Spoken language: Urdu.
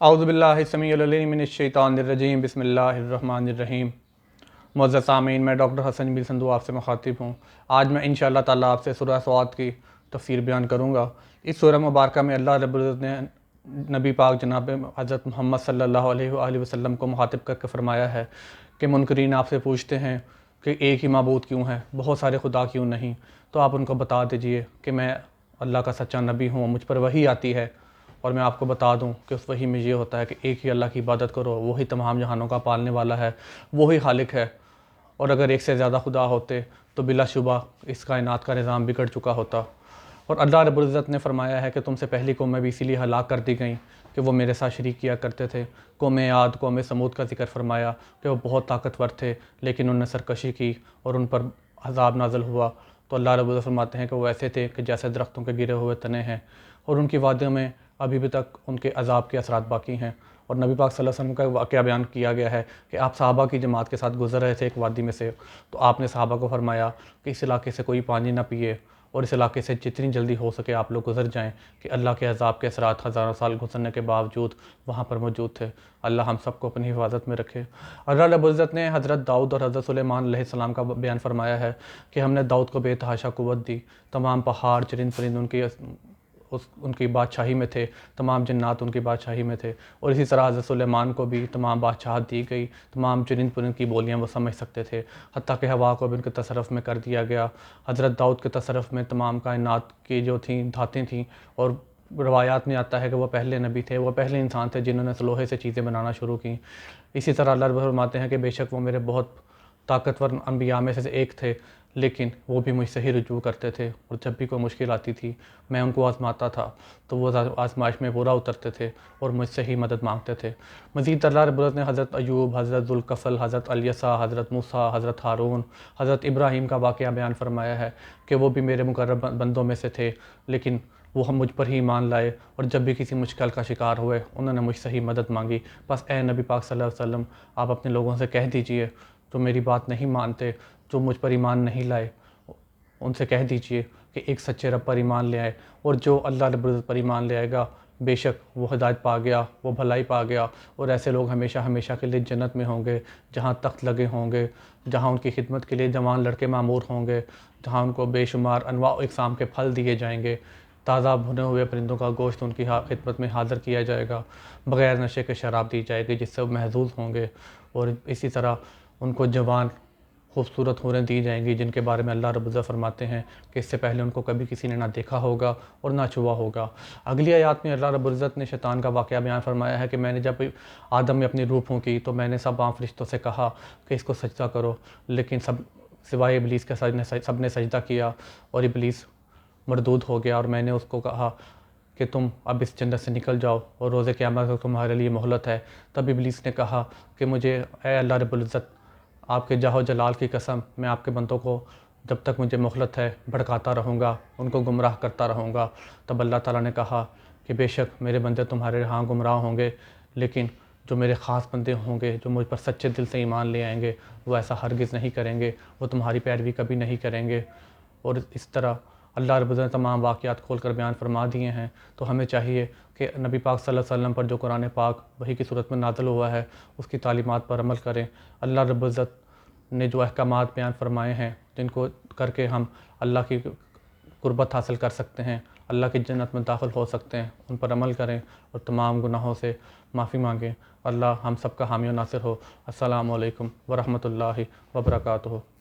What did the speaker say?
اعوذ باللہ السمیع العلیم من الشیطان الرجیم، بسم اللہ الرحمن الرحیم۔ معزز سامعین، میں ڈاکٹر حسن بن سندھو آپ سے مخاطب ہوں۔ آج میں انشاءاللہ تعالیٰ آپ سے سورہ سعد کی تفسیر بیان کروں گا۔ اس سورہ مبارکہ میں اللہ رب العزت نے نبی پاک جناب حضرت محمد صلی اللہ علیہ وآلہ وسلم کو مخاطب کر کے فرمایا ہے کہ منکرین آپ سے پوچھتے ہیں کہ ایک ہی معبود کیوں ہے، بہت سارے خدا کیوں نہیں، تو آپ ان کو بتا دیجئے کہ میں اللہ کا سچا نبی ہوں، مجھ پر وحی آتی ہے، اور میں آپ کو بتا دوں کہ اس وحی میں یہ ہوتا ہے کہ ایک ہی اللہ کی عبادت کرو، وہی تمام جہانوں کا پالنے والا ہے، وہی خالق ہے، اور اگر ایک سے زیادہ خدا ہوتے تو بلا شبہ اس کائنات کا نظام بگڑ چکا ہوتا۔ اور اللہ رب العزت نے فرمایا ہے کہ تم سے پہلی قومیں بھی اسی لیے ہلاک کر دی گئیں کہ وہ میرے ساتھ شریک کیا کرتے تھے۔ قوم عاد، قوم سمود کا ذکر فرمایا کہ وہ بہت طاقتور تھے لیکن انہوں نے سرکشی کی اور ان پر عذاب نازل ہوا۔ تو اللہ رب العزت فرماتے ہیں کہ وہ ایسے تھے کہ جیسے درختوں کے گرے ہوئے تنے ہیں، اور ان کی وادیوں میں ابھی بھی تک ان کے عذاب کے اثرات باقی ہیں۔ اور نبی پاک صلی اللہ علیہ وسلم کا واقعہ بیان کیا گیا ہے کہ آپ صحابہ کی جماعت کے ساتھ گزر رہے تھے ایک وادی میں سے، تو آپ نے صحابہ کو فرمایا کہ اس علاقے سے کوئی پانی نہ پیے، اور اس علاقے سے جتنی جلدی ہو سکے آپ لوگ گزر جائیں، کہ اللہ کے عذاب کے اثرات ہزاروں سال گزرنے کے باوجود وہاں پر موجود تھے۔ اللہ ہم سب کو اپنی حفاظت میں رکھے۔ اللہ رب العزت نے حضرت داؤد اور حضرت سلیمان علیہ السلام کا بیان فرمایا ہے کہ ہم نے داؤد کو بے تحاشا قوت دی، تمام پہاڑ چرند پرند ان کی بادشاہی میں تھے، تمام جنات ان کی بادشاہی میں تھے، اور اسی طرح حضرت سلیمان کو بھی تمام بادشاہت دی گئی، تمام چرند پرند کی بولیاں وہ سمجھ سکتے تھے، حتیٰ کہ ہوا کو بھی ان کے تصرف میں کر دیا گیا۔ حضرت داؤد کے تصرف میں تمام کائنات کی جو تھیں دھاتیں تھیں، اور روایات میں آتا ہے کہ وہ پہلے نبی تھے، وہ پہلے انسان تھے جنہوں نے لوہے سے چیزیں بنانا شروع کیں۔ اسی طرح اللہ رب فرماتے ہیں کہ بے شک وہ میرے بہت طاقتور انبیاء میں سے ایک تھے، لیکن وہ بھی مجھ سے ہی رجوع کرتے تھے، اور جب بھی کوئی مشکل آتی تھی میں ان کو آزماتا تھا تو وہ آزمائش میں پورا اترتے تھے اور مجھ سے ہی مدد مانگتے تھے۔ مزید اللہ رب العزت نے حضرت ایوب، حضرت ذوالکفل، حضرت الیسع، حضرت موسیٰ، حضرت ہارون، حضرت ابراہیم کا واقعہ بیان فرمایا ہے کہ وہ بھی میرے مقرب بندوں میں سے تھے، لیکن وہ ہم مجھ پر ہی ایمان لائے، اور جب بھی کسی مشکل کا شکار ہوئے انہوں نے مجھ سے ہی مدد مانگی۔ بس اے نبی پاک صلی اللہ علیہ وسلم، آپ اپنے لوگوں سے کہہ دیجئے جو میری بات نہیں مانتے، جو مجھ پر ایمان نہیں لائے، ان سے کہہ دیجئے کہ ایک سچے رب پر ایمان لے آئے، اور جو اللہ رب العزت پر ایمان لے آئے گا بے شک وہ ہدایت پا گیا، وہ بھلائی پا گیا، اور ایسے لوگ ہمیشہ ہمیشہ کے لیے جنت میں ہوں گے، جہاں تخت لگے ہوں گے، جہاں ان کی خدمت کے لیے جوان لڑکے معمور ہوں گے، جہاں ان کو بے شمار انواع و اقسام کے پھل دیے جائیں گے، تازہ بھنے ہوئے پرندوں کا گوشت ان کی خدمت میں حاضر کیا جائے گا، بغیر نشے کے شراب دی جائے گی جس سے وہ محظوظ ہوں گے، اور اسی طرح ان کو جوان خوبصورت حوریں دی جائیں گی جن کے بارے میں اللہ رب العزت فرماتے ہیں کہ اس سے پہلے ان کو کبھی کسی نے نہ دیکھا ہوگا اور نہ چھوا ہوگا۔ اگلی آیات میں اللہ رب العزت نے شیطان کا واقعہ بیان فرمایا ہے کہ میں نے جب آدم میں اپنی روح پھونکی تو میں نے سب فرشتوں سے کہا کہ اس کو سجدہ کرو، لیکن سب سوائے ابلیس کے سب نے سجدہ کیا، اور ابلیس مردود ہو گیا، اور میں نے اس کو کہا کہ تم اب اس جنت سے نکل جاؤ اور روز قیامت تک تمہارے لیے مہلت ہے۔ تب ابلیس نے کہا کہ مجھے اے اللہ رب العزت، آپ کے جاہ و جلال کی قسم، میں آپ کے بندوں کو جب تک مجھے مہلت ہے بھڑکاتا رہوں گا، ان کو گمراہ کرتا رہوں گا۔ تب اللہ تعالیٰ نے کہا کہ بے شک میرے بندے تمہارے ہاں گمراہ ہوں گے، لیکن جو میرے خاص بندے ہوں گے جو مجھ پر سچے دل سے ایمان لے آئیں گے وہ ایسا ہرگز نہیں کریں گے، وہ تمہاری پیروی کبھی نہیں کریں گے۔ اور اس طرح اللہ رب العزت نے تمام واقعات کھول کر بیان فرما دیے ہیں، تو ہمیں چاہیے کہ نبی پاک صلی اللہ علیہ وسلم پر جو قرآن پاک وحی کی صورت میں نازل ہوا ہے اس کی تعلیمات پر عمل کریں۔ اللہ رب العزت نے جو احکامات بیان فرمائے ہیں جن کو کر کے ہم اللہ کی قربت حاصل کر سکتے ہیں، اللہ کی جنت میں داخل ہو سکتے ہیں، ان پر عمل کریں اور تمام گناہوں سے معافی مانگیں۔ اللہ ہم سب کا حامی و ناصر ہو۔ السلام علیکم ورحمۃ اللہ وبرکاتہ۔